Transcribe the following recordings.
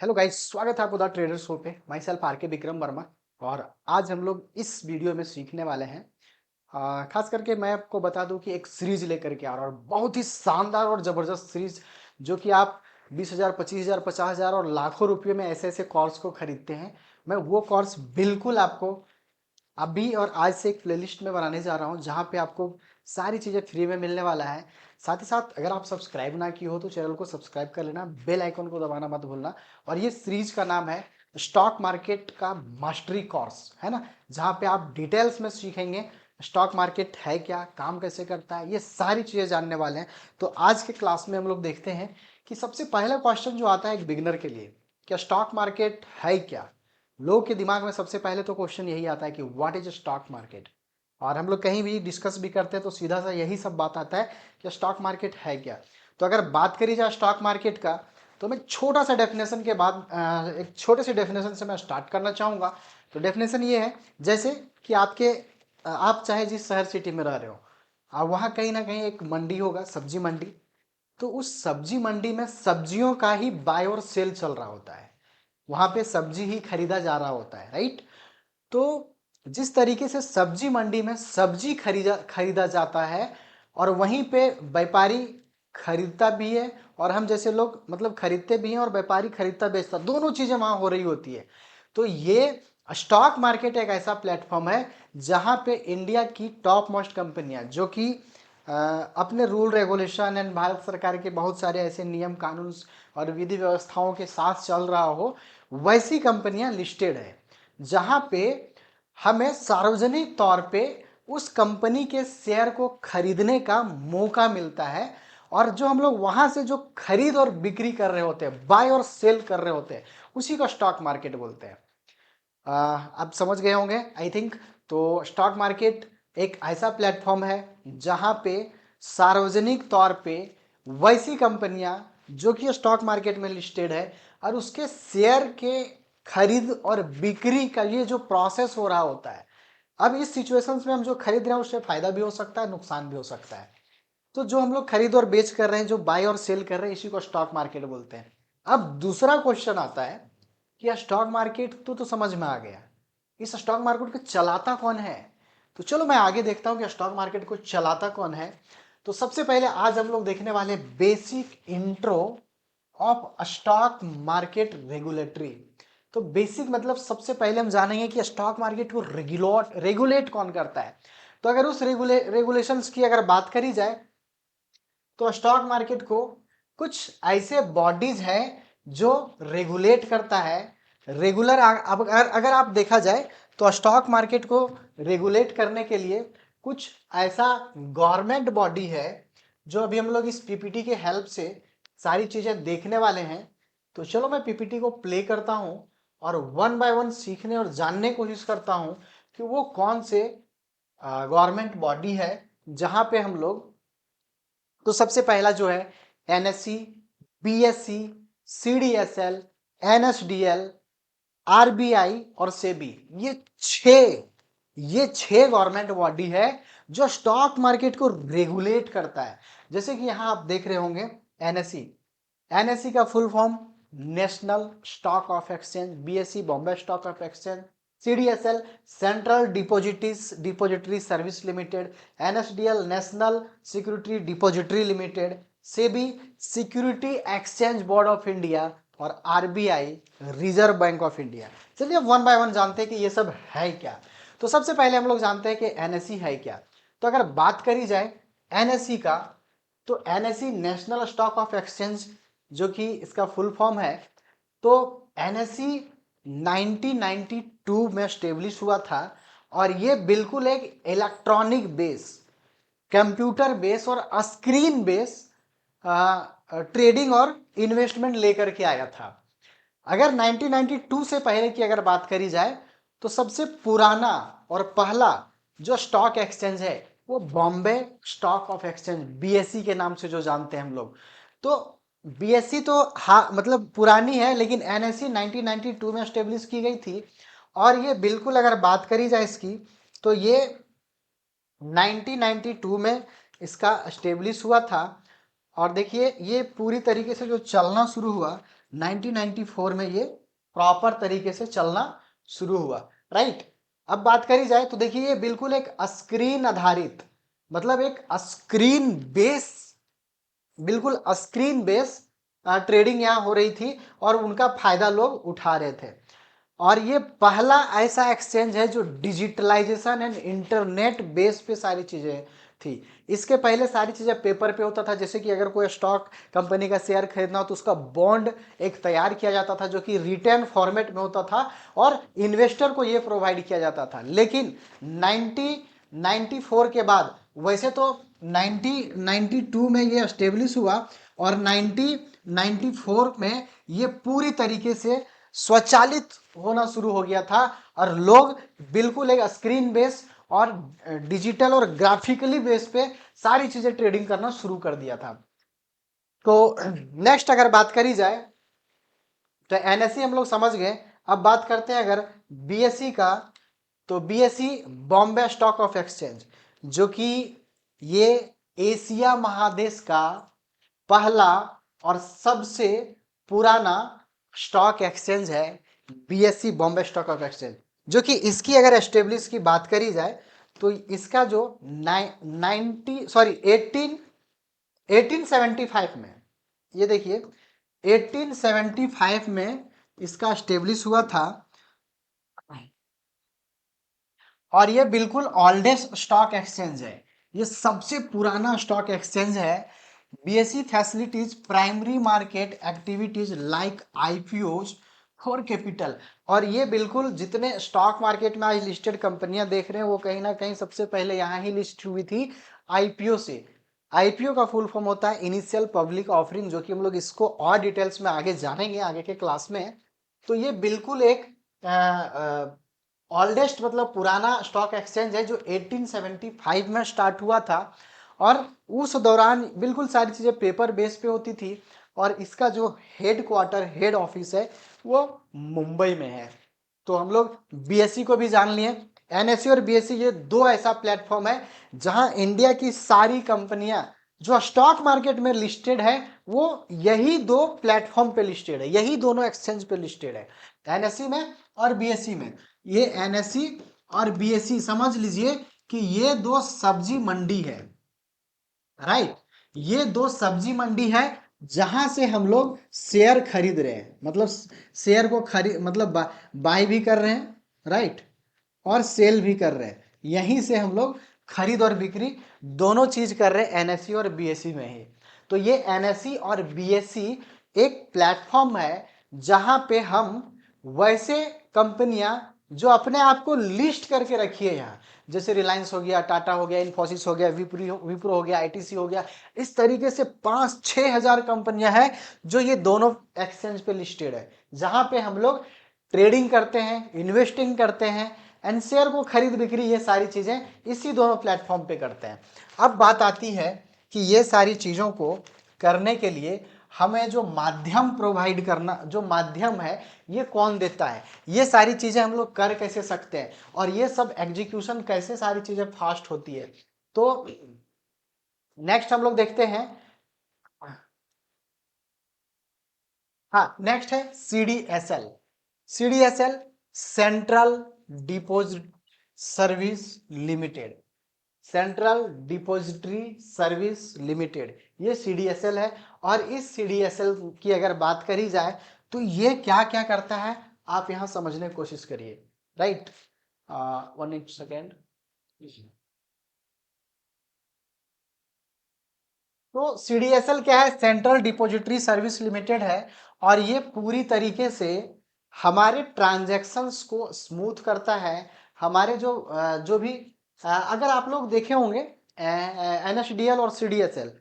Hello guys, स्वागत है आपको द ट्रेडर शो पे। माई सेल्फ आर के विक्रम वर्मा। और आज हम लोग इस वीडियो में सीखने वाले हैं। खास करके मैं आपको बता दूं कि एक सीरीज लेकर के आ रहा हूँ, और बहुत ही शानदार और ज़बरदस्त सीरीज, जो कि आप 20,000, 25,000, 50,000 और लाखों रुपये में ऐसे ऐसे कोर्स को खरीदते हैं। मैं वो कोर्स बिल्कुल आपको अभी और आज से एक प्लेलिस्ट में बनाने जा रहा हूँ, जहाँ पे आपको सारी चीज़ें फ्री में मिलने वाला है। साथ ही साथ अगर आप सब्सक्राइब ना की हो तो चैनल को सब्सक्राइब कर लेना, बेल आइकन को दबाना मत भूलना। और ये सीरीज का नाम है स्टॉक मार्केट का मास्टरी कोर्स, है ना, जहाँ पे आप डिटेल्स में सीखेंगे स्टॉक मार्केट है क्या, काम कैसे करता है, ये सारी चीज़ें जानने वाले हैं। तो आज के क्लास में हम लोग देखते हैं कि सबसे पहला क्वेश्चन जो आता है एक बिगिनर के लिए, क्या स्टॉक मार्केट है क्या। लोग के दिमाग में सबसे पहले तो क्वेश्चन यही आता है कि व्हाट इज स्टॉक मार्केट। और हम लोग कहीं भी डिस्कस भी करते हैं तो सीधा सा यही सब बात आता है कि स्टॉक मार्केट है क्या। तो अगर बात करी जाए स्टॉक मार्केट का, तो मैं छोटा सा डेफिनेशन के बाद एक छोटे से डेफिनेशन से मैं स्टार्ट करना चाहूँगा। तो डेफिनेशन ये है, जैसे कि आप चाहे जिस शहर सिटी में रह रहे हो, वहाँ कहीं ना कहीं एक मंडी होगा, सब्जी मंडी। तो उस सब्जी मंडी में सब्जियों का ही बाय और सेल चल रहा होता है, वहां पे सब्जी ही खरीदा जा रहा होता है, राइट। तो जिस तरीके से सब्जी मंडी में सब्जी खरीदा खरीदा जाता है, और वहीं पे व्यापारी खरीदता भी है, और हम जैसे लोग मतलब खरीदते भी हैं, और व्यापारी खरीदता बेचता, दोनों चीजें वहां हो रही होती है। तो ये स्टॉक मार्केट एक ऐसा प्लेटफॉर्म है जहां पे इंडिया की टॉप मोस्ट कंपनियां, जो कि अपने रूल रेगुलेशन एंड भारत सरकार के बहुत सारे ऐसे नियम कानून और विधि व्यवस्थाओं के साथ चल रहा हो, वैसी कंपनियां लिस्टेड है, जहां पे हमें सार्वजनिक तौर पे उस कंपनी के शेयर को खरीदने का मौका मिलता है। और जो हम लोग वहां से जो खरीद और बिक्री कर रहे होते हैं, बाय और सेल कर रहे होते हैं, उसी को स्टॉक मार्केट बोलते हैं। आप समझ गए होंगे आई थिंक। तो स्टॉक मार्केट एक ऐसा प्लेटफॉर्म है जहां पे सार्वजनिक तौर पे वैसी कंपनियां जो कि स्टॉक मार्केट में लिस्टेड है, और उसके शेयर के खरीद और बिक्री का ये जो प्रोसेस हो रहा होता है। अब इस सिचुएशंस में हम जो खरीद रहे हैं उससे फायदा भी हो सकता है, नुकसान भी हो सकता है। तो जो हम लोग खरीद और बेच कर रहे हैं, जो बाय और सेल कर रहे हैं, इसी को स्टॉक मार्केट बोलते हैं। अब दूसरा क्वेश्चन आता है कि यह स्टॉक मार्केट तो समझ में आ गया, इस स्टॉक मार्केट को चलाता कौन है। तो चलो मैं आगे देखता हूं कि स्टॉक मार्केट को चलाता कौन है। तो सबसे पहले आज हम लोग देखने वाले basic intro of stock market regulatory. तो बेसिक मतलब सबसे पहले हम जानेंगे कि स्टॉक मार्केट को रेगुलेट कौन करता है। तो अगर उस रेगुलेशंस की अगर बात करी जाए, तो स्टॉक मार्केट को कुछ ऐसे बॉडीज हैं जो रेगुलेट करता है। अब अगर आप देखा जाए तो स्टॉक मार्केट को रेगुलेट करने के लिए कुछ ऐसा गवर्नमेंट बॉडी है, जो अभी हम लोग इस पीपीटी के हेल्प से सारी चीजें देखने वाले हैं। तो चलो मैं पीपीटी को प्ले करता हूं, और वन बाय वन सीखने और जानने की कोशिश करता हूं कि वो कौन से गवर्नमेंट बॉडी है जहां पे हम लोग। तो सबसे पहला जो है NSC, BSc, CDSL, NSDL, RBI और सेबी। ये छह गवर्नमेंट बॉडी है जो स्टॉक मार्केट को रेगुलेट करता है। जैसे कि यहां आप देख रहे होंगे एनएससी। एनएससी का full form national stock of exchange, BSC Bombay stock of exchange, CDSL central depository service limited, NSDL national security depository limited, SEBI security exchange board of India, और RBI reserve bank of India. चलिए अब one by one जानते हैं कि ये सब है क्या। तो सबसे पहले हम लोग जानते हैं कि एनएससी है क्या। तो अगर बात करी जाए एनएससी का, तो NSC national stock of exchange, जो कि इसका फुल फॉर्म है। तो एनएससी 1992 में स्टेब्लिश हुआ था, और ये बिल्कुल एक इलेक्ट्रॉनिक बेस, कंप्यूटर बेस और स्क्रीन बेस ट्रेडिंग और इन्वेस्टमेंट लेकर के आया था। अगर 1992 से पहले की अगर बात करी जाए, तो सबसे पुराना और पहला जो स्टॉक एक्सचेंज है वो Bombay stock of exchange, BSE के नाम से जो जानते हैं हम लोग। तो बीएसई तो हाँ मतलब पुरानी है, लेकिन एनएसई 1992 में स्टेब्लिश की गई थी। और ये बिल्कुल अगर बात करी जाए इसकी, तो ये 1992 में इसका स्टेब्लिश हुआ था। और देखिए ये पूरी तरीके से जो चलना शुरू हुआ 1994 में ये प्रॉपर तरीके से चलना शुरू हुआ, राइट। अब बात करी जाए तो देखिए ये बिल्कुल एक स्क्रीन आधारित, मतलब एक स्क्रीन बेस, बिल्कुल स्क्रीन बेस ट्रेडिंग यहाँ हो रही थी और उनका फायदा लोग उठा रहे थे। और ये पहला ऐसा एक्सचेंज है जो डिजिटलाइजेशन एंड इंटरनेट बेस पे सारी चीजें थी। इसके पहले सारी चीजें पेपर पे होता था, जैसे कि अगर कोई स्टॉक कंपनी का शेयर खरीदना हो तो उसका बॉन्ड एक तैयार किया जाता था जो कि रिटर्न फॉर्मेट में होता था और इन्वेस्टर को ये प्रोवाइड किया जाता था। लेकिन 1994 के बाद, वैसे तो 1992 में ये एस्टेब्लिश हुआ और 1994 में ये पूरी तरीके से स्वचालित होना शुरू हो गया था और लोग बिल्कुल एक स्क्रीन बेस और डिजिटल और ग्राफिकली बेस पे सारी चीजें ट्रेडिंग करना शुरू कर दिया था। तो नेक्स्ट अगर बात करी जाए तो एनएससी हम लोग समझ गए। अब बात करते हैं अगर बीएसई का, तो BSE Bombay stock of exchange, जो कि ये एशिया महादेश का पहला और सबसे पुराना स्टॉक एक्सचेंज है, BSE Bombay stock of exchange, जो कि इसकी अगर एस्टेब्लिश की बात करी जाए तो इसका जो 1875 में, ये देखिए 1875 में इसका एस्टेब्लिश हुआ था और ये बिल्कुल ओल्डेस्ट स्टॉक एक्सचेंज है, ये सबसे पुराना स्टॉक एक्सचेंज है। BSE facilities primary market activities like IPOs for capital, और ये बिल्कुल जितने स्टॉक मार्केट में आज लिस्टेड कंपनियां देख रहे हैं वो कहीं ना कहीं सबसे पहले यहाँ ही लिस्ट हुई थी आईपीओ से। आईपीओ का फुल फॉर्म होता है इनिशियल पब्लिक ऑफरिंग, जो कि हम लोग इसको और डिटेल्स में आगे जानेंगे आगे के क्लास में। तो ये बिल्कुल एक ओल्डेस्ट मतलब पुराना स्टॉक एक्सचेंज है जो 1875 में स्टार्ट हुआ था और उस दौरान बिल्कुल सारी चीज़ें पेपर बेस पे होती थी और इसका जो हेड क्वार्टर हेड ऑफिस है वो मुंबई में है। तो हम लोग बीएसई को भी जान लिए। एनएसई और बीएसई ये दो ऐसा प्लेटफॉर्म है जहां इंडिया की सारी कंपनियां जो स्टॉक मार्केट में लिस्टेड है वो यही दो प्लेटफॉर्म पे लिस्टेड है, यही दोनों एक्सचेंज पे लिस्टेड है, एनएसई में और बीएसई में। ये एनएसई और बीएसई समझ लीजिए कि ये दो सब्जी मंडी है, राइट। ये दो सब्जी मंडी है जहां से हम लोग शेयर खरीद रहे हैं, मतलब शेयर को खरीद मतलब बाय भी कर रहे हैं, राइट, और सेल भी कर रहे हैं। यहीं से हम लोग खरीद और बिक्री दोनों चीज कर रहे हैं एनएससी और बीएसई में ही। तो ये एनएससी और बीएसई एक प्लेटफॉर्म है जहां पे हम वैसे कंपनियां जो अपने आप को लिस्ट करके रखी है यहाँ, जैसे रिलायंस हो गया, टाटा हो गया, इन्फोसिस हो गया, विप्रो हो गया, आईटीसी हो गया, इस तरीके से 5-6 हजार कंपनियां हैं जो ये दोनों एक्सचेंज पे लिस्टेड है, जहां पे हम लोग ट्रेडिंग करते हैं, इन्वेस्टिंग करते हैं एंड शेयर को खरीद बिक्री, ये सारी चीजें इसी दोनों प्लेटफॉर्म पे करते हैं। अब बात आती है कि ये सारी चीजों को करने के लिए हमें जो माध्यम प्रोवाइड करना, जो माध्यम है ये कौन देता है, ये सारी चीजें हम लोग कर कैसे सकते हैं और ये सब एग्जीक्यूशन कैसे सारी चीजें फास्ट होती है। तो नेक्स्ट हम लोग देखते हैं, हाँ नेक्स्ट है CDSL. CDSL central deposit service limited, central depository service limited, ये सीडीएसएल है। और इस सीडीएसएल की अगर बात करी जाए तो ये क्या क्या करता है आप यहां समझने की कोशिश करिए, राइट। 1 सेकेंड। तो सीडीएसएल क्या है, सेंट्रल डिपॉजिटरी सर्विस लिमिटेड है और ये पूरी तरीके से हमारे ट्रांजैक्शंस को स्मूथ करता है। हमारे जो भी अगर आप लोग देखे होंगे एनएसडीएल और सीडीएसएल,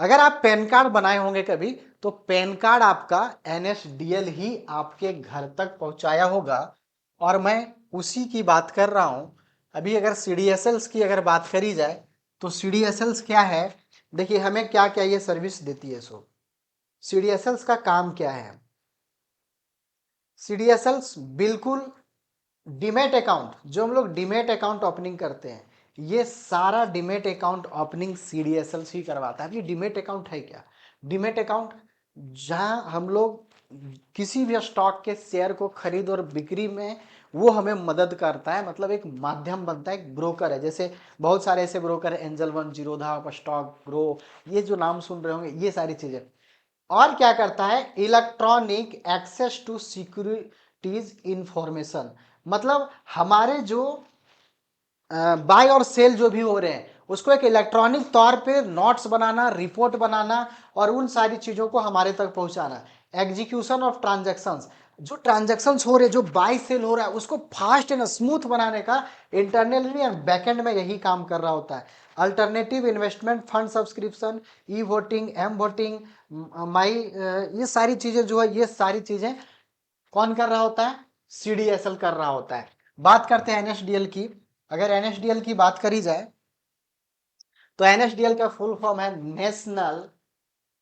अगर आप पैन कार्ड बनाए होंगे कभी तो पैन कार्ड आपका एनएसडीएल ही आपके घर तक पहुंचाया होगा और मैं उसी की बात कर रहा हूं। अभी अगर सीडीएसएल्स की अगर बात करी जाए तो सीडीएसएल्स क्या है, देखिए हमें क्या क्या ये सर्विस देती है। सो सीडीएसएल्स का काम क्या है, सीडीएसएल्स बिल्कुल डीमेट अकाउंट, जो हम लोग डीमेट अकाउंट ओपनिंग करते हैं, ये सारा डीमेट अकाउंट ओपनिंग सीडीएसएल्स ही करवाता है। अभी डीमेट अकाउंट है क्या, डीमेट अकाउंट जहां हम लोग किसी भी स्टॉक के शेयर को खरीद और बिक्री में वो हमें मदद करता है, मतलब एक माध्यम बनता है, एक ब्रोकर है। जैसे बहुत सारे ऐसे ब्रोकर है, angel one, Zerodha, stock grow, ये जो नाम सुन रहे होंगे, ये सारी चीजें। और क्या करता है, electronic access to securities information, मतलब हमारे जो बाय और सेल जो भी हो रहे हैं उसको एक इलेक्ट्रॉनिक तौर पे नोट्स बनाना, रिपोर्ट बनाना और उन सारी चीजों को हमारे तक पहुंचाना। एग्जीक्यूशन ऑफ ट्रांजैक्शंस, जो ट्रांजैक्शंस हो रहे, जो बाय सेल हो रहा है उसको फास्ट एंड स्मूथ बनाने का इंटरनली एंड बैकएंड में यही काम कर रहा होता है। Alternative investment fund subscription, e voting, m voting, my, ये सारी चीजें जो है, ये सारी चीजें कौन कर रहा होता है, सीडीएसएल कर रहा होता है। बात करते हैं एनएसडीएल की। अगर एनएसडीएल की बात करी जाए तो एनएसडीएल का फुल फॉर्म है नेशनल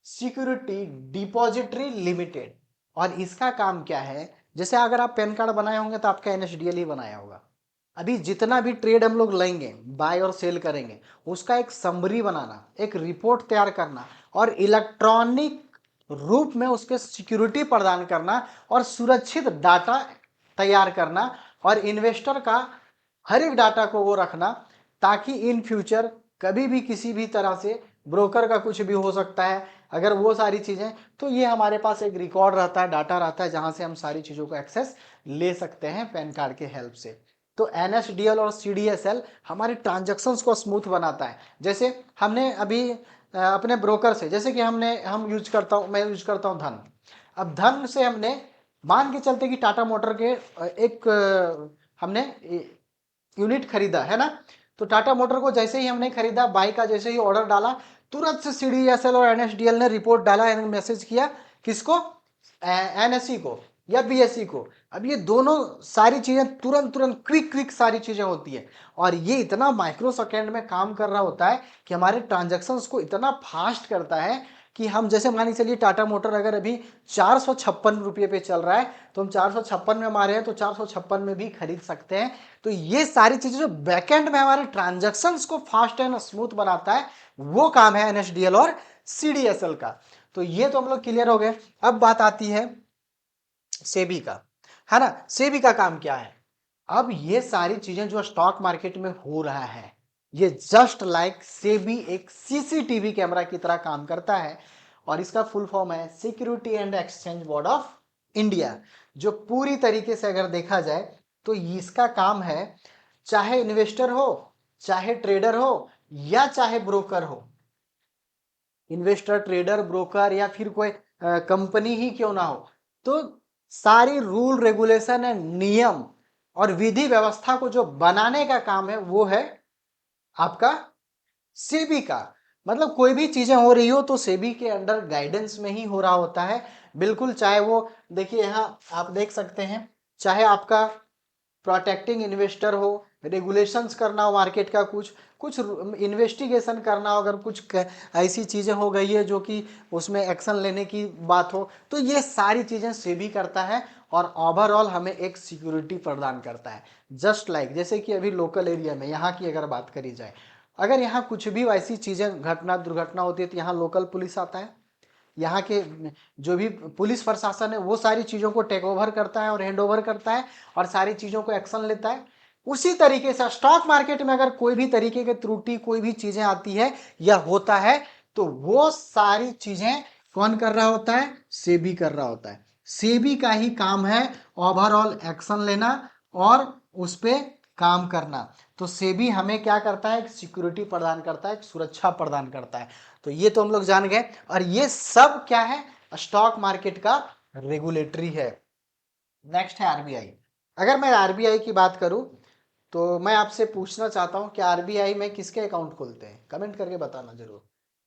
सिक्योरिटी डिपॉजिटरी लिमिटेड। और इसका काम क्या है, जैसे अगर आप पैन कार्ड बनाए होंगे तो आपका एनएसडीएल ही बनाया होगा। अभी जितना भी ट्रेड हम लोग लेंगे, बाय और सेल करेंगे, उसका एक समरी बनाना, एक रिपोर्ट तैयार करना और इलेक्ट्रॉनिक रूप में उसके सिक्योरिटी प्रदान करना और सुरक्षित डाटा तैयार करना और इन्वेस्टर का हर एक डाटा को वो रखना, ताकि इन फ्यूचर कभी भी किसी भी तरह से ब्रोकर का कुछ भी हो सकता है। अगर वो सारी चीजें, तो ये हमारे पास एक रिकॉर्ड रहता है, डाटा रहता है, जहां से हम सारी चीजों को एक्सेस ले सकते हैं पैन कार्ड के हेल्प से। तो एनएसडीएल और सीडीएसएल हमारे ट्रांजैक्शंस को स्मूथ बनाता है। जैसे हमने अभी अपने ब्रोकर से, जैसे कि हम यूज करता हूं, मैं यूज करता हूं धन। अब धन से हमने मान के चलते कि टाटा मोटर के एक हमने यूनिट खरीदा है ना, तो टाटा मोटर को जैसे ही हमने खरीदा, बाई का जैसे ही ऑर्डर डाला, तुरंत से सीडीएसएल और एनएसडीएल ने रिपोर्ट डाला, मैसेज किया, किसको, एनएसई को या बीएसई को। अब ये दोनों सारी चीजें तुरंत तुरंत क्विक क्विक सारी चीजें होती है, और ये इतना माइक्रो सेकेंड में काम कर रहा होता है कि हमारे ट्रांजेक्शन्स को इतना फास्ट करता है कि हम, जैसे मान चलिए टाटा मोटर अगर अभी 456 रुपये पे चल रहा है, तो हम 456 में मारे हैं तो 456 में भी खरीद सकते हैं। तो ये सारी चीजें जो बैकएंड में हमारे ट्रांजैक्शंस को फास्ट एंड स्मूथ बनाता है, वो काम है एनएसडीएल और सीडीएसएल का। तो ये तो हम लोग क्लियर हो गए। अब बात आती है सेबी का, है ना। सेबी का काम क्या है, अब ये सारी चीजें जो स्टॉक मार्केट में हो रहा है, ये जस्ट लाइक सेबी एक सीसीटीवी कैमरा की तरह काम करता है। और इसका फुल फॉर्म है security and exchange board of India. जो पूरी तरीके से अगर देखा जाए तो इसका काम है, चाहे इन्वेस्टर हो, चाहे ट्रेडर हो, या चाहे ब्रोकर हो, इन्वेस्टर, ट्रेडर, ब्रोकर, या फिर कोई कंपनी ही क्यों ना हो, तो सारी रूल रेगुलेशन एंड नियम और विधि व्यवस्था को जो बनाने का काम है वो है आपका सेबी का। मतलब कोई भी चीजें हो रही हो तो सेबी के अंडर गाइडेंस में ही हो रहा होता है। बिल्कुल, चाहे वो, देखिए यहाँ आप देख सकते हैं, चाहे आपका प्रोटेक्टिंग इन्वेस्टर हो, रेगुलेशंस करना हो मार्केट का, कुछ कुछ इन्वेस्टिगेशन करना हो, अगर कुछ ऐसी चीजें हो गई है जो कि उसमें एक्शन लेने की बात हो, तो ये सारी चीजें सेबी करता है और ओवरऑल हमें एक सिक्योरिटी प्रदान करता है। जस्ट लाइक जैसे कि अभी लोकल एरिया में यहाँ की अगर बात करी जाए, अगर यहाँ कुछ भी ऐसी चीजें, घटना दुर्घटना होती है, तो यहाँ लोकल पुलिस आता है, यहाँ के जो भी पुलिस प्रशासन है वो सारी चीज़ों को टेक ओवर करता है और हैंड ओवर करता है और सारी चीज़ों को एक्शन लेता है। उसी तरीके से स्टॉक मार्केट में अगर कोई भी तरीके की त्रुटि, कोई भी चीज़ें आती है या होता है, तो वो सारी चीज़ें कौन कर रहा होता है, सेबी कर रहा होता है। सेबी का ही काम है ओवरऑल एक्शन लेना और उस पर काम करना। तो सेबी हमें क्या करता है, सिक्योरिटी प्रदान करता है, सुरक्षा प्रदान करता है। तो ये तो हम लोग जान गए, और ये सब क्या है, स्टॉक मार्केट का रेगुलेटरी है। नेक्स्ट है आरबीआई। अगर मैं आरबीआई की बात करूं तो मैं आपसे पूछना चाहता हूं कि आरबीआई में किसके अकाउंट खुलते हैं, कमेंट करके बताना जरूर,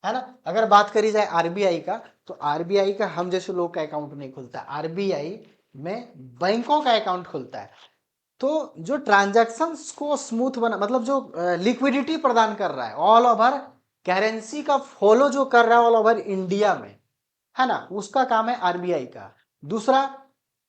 है ना। अगर बात करी जाए आरबीआई का, तो आरबीआई का हम जैसे लोग का अकाउंट नहीं खुलता, आरबीआई में बैंकों का अकाउंट खुलता है। तो जो ट्रांजैक्शंस को स्मूथ बना, मतलब जो लिक्विडिटी प्रदान कर रहा है ऑल ओवर, करेंसी का फॉलो जो कर रहा है ऑल ओवर इंडिया में, है ना, उसका काम है आरबीआई का। दूसरा,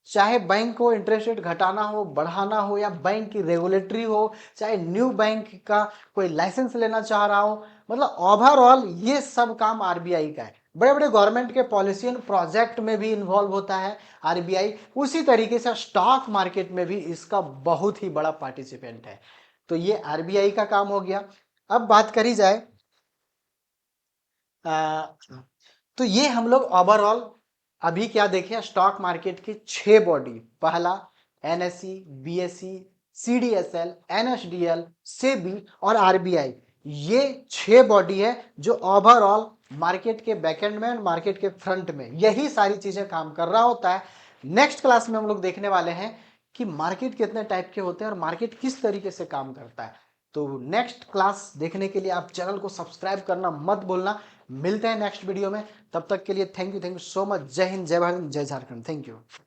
चाहे बैंक को इंटरेस्ट रेट घटाना हो, बढ़ाना हो, या बैंक की रेगुलेटरी हो, चाहे न्यू बैंक का कोई लाइसेंस लेना चाह रहा हो, मतलब ओवरऑल ये सब काम आरबीआई का है। बड़े बड़े गवर्नमेंट के पॉलिसी एंड प्रोजेक्ट में भी इन्वॉल्व होता है आरबीआई। उसी तरीके से स्टॉक मार्केट में भी इसका बहुत ही बड़ा पार्टिसिपेंट है। तो ये आरबीआई का काम हो गया। अब बात करी जाए आ, तो ये हम लोग ओवरऑल अभी क्या देखें, स्टॉक मार्केट की 6 बॉडी। पहला NSE, BSE, CDSL, NSDL, SEBI और आरबीआई। ये 6 बॉडी है जो ओवरऑल मार्केट के बैकएंड में, मार्केट के फ्रंट में यही सारी चीजें काम कर रहा होता है। नेक्स्ट क्लास में हम लोग देखने वाले हैं कि मार्केट कितने टाइप के होते हैं और मार्केट किस तरीके से काम करता है। तो नेक्स्ट क्लास देखने के लिए आप चैनल को सब्सक्राइब करना मत भूलना। मिलते हैं नेक्स्ट वीडियो में, तब तक के लिए थैंक यू सो मच। जय हिंद, जय भारत, जय झारखंड। Thank you.